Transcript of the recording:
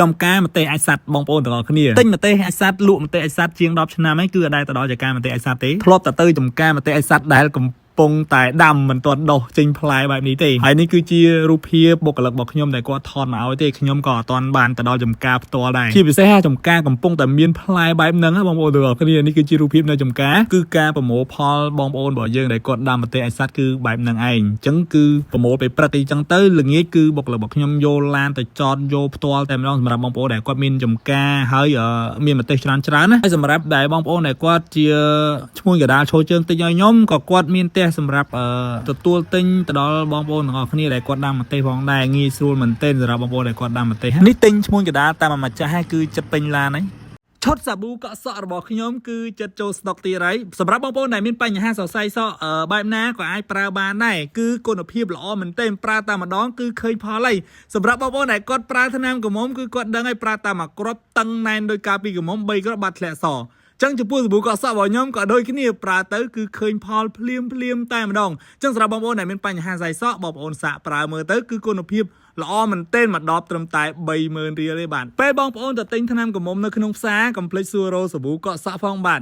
ចំការមតេអាយសัตว์បងប្អូនទាំងអស់គ្នាទិញមតេអាយសัตว์លក់មតេអាយសัตว์ជាង10ឆ្នាំហើយគឺអត់ដែរទៅដល់ចការមតេអាយសัตว์ទេធ្លាប់តែទៅចំការមតេអាយសัตว์ដែលកំពុងតែដាំមិនទាន់ដុះចេញផ្លែបែបនេះទេហើយនេះគឺជារូបភាពបុគ្គលិករបស់ខ្ញុំដែលគាត់ថតមកឲ្យទេខ្ញុំក៏អត់ទាន់បានទៅដល់ចំការផ្ទាល់ដែរជាពិសេសចំការកំពុងតែមានផ្លែបែបហ្នឹងបងប្អូនទាំងអស់គ្នានេះគឺជារូបភាពនៅចំការគឺការប្រមូលផលបងប្អូនរបស់យើងដែលគាត់ដាំមតេអាយសัตว์គឺបែបហ្នឹងឯងអញ្ចឹងគឺប្រមូលពេលព្រឹកអីចឹងទៅល្ងាចគឺបុគ្គលិករបស់ខ្ញុំយកឡានទៅចតយកផ្ទាល់តែម្ដងសម្រាប់បងប្អូនដែលគាត់មានចំការហើយមានមតេច្រើនណាហើយសម្រាប់ដែលបងប្អូនដែលគាត់ជាឈ្មោះកដាលឈរជើងតិចឲ្យខ្ញុំក៏គាត់មានផ្ទះសម្រាប់ទទួលទិញទៅដល់បងប្អូនទាំងអស់គ្នាដែលគាត់ដាំម្ទេសផងដែរងាយស្រួលមែនទែនសម្រាប់បងប្អូនដែលគាត់ដាំម្ទេសនេះទិញឈ្មោះកដាលតាមម្ចាស់គឺចិត្តពេញឡានហើយឈុតសាប៊ូកក់សក់របស់ខ្ញុំគឺចិត្តចូលស្តុកទៀតហើយសម្រាប់បងប្អូនដែលមានបញ្ហាសរសៃសក់បែបណាក៏អាចប្រើបានដែរគឺគុណភាពល្អមែនទែនប្រើតែម្ដងគឺឃើញផលហើយសម្រាប់បងប្អូនដែលគាត់ប្រើថ្នាំកមុំគឺគាត់ដឹងហើយប្រើតែមួយគ្រាប់តឹងណែនដោយការពីកមុំ3គ្រាប់បាត់ធ្លាក់សចឹងចំពោះសាប៊ូកក់សក់របស់ខ្ញុំក៏ដូចគ្នាប្រើទៅគឺឃើញផលភ្លាមតែម្ដងចឹងសម្រាប់បងប្អូនដែលមានបញ្ហាសរសៃសក់បងប្អូនសាកប្រើមើលទៅគឺគុណភាពល្អមែនទែនមកដបត្រឹមតែ 30,000 រៀលទេបាទពេលបងប្អូនទៅទិញថ្នាំកមុំនៅក្នុងផ្សារកុំភ្លេចសួររកសាប៊ូកក់សក់ផងបាទ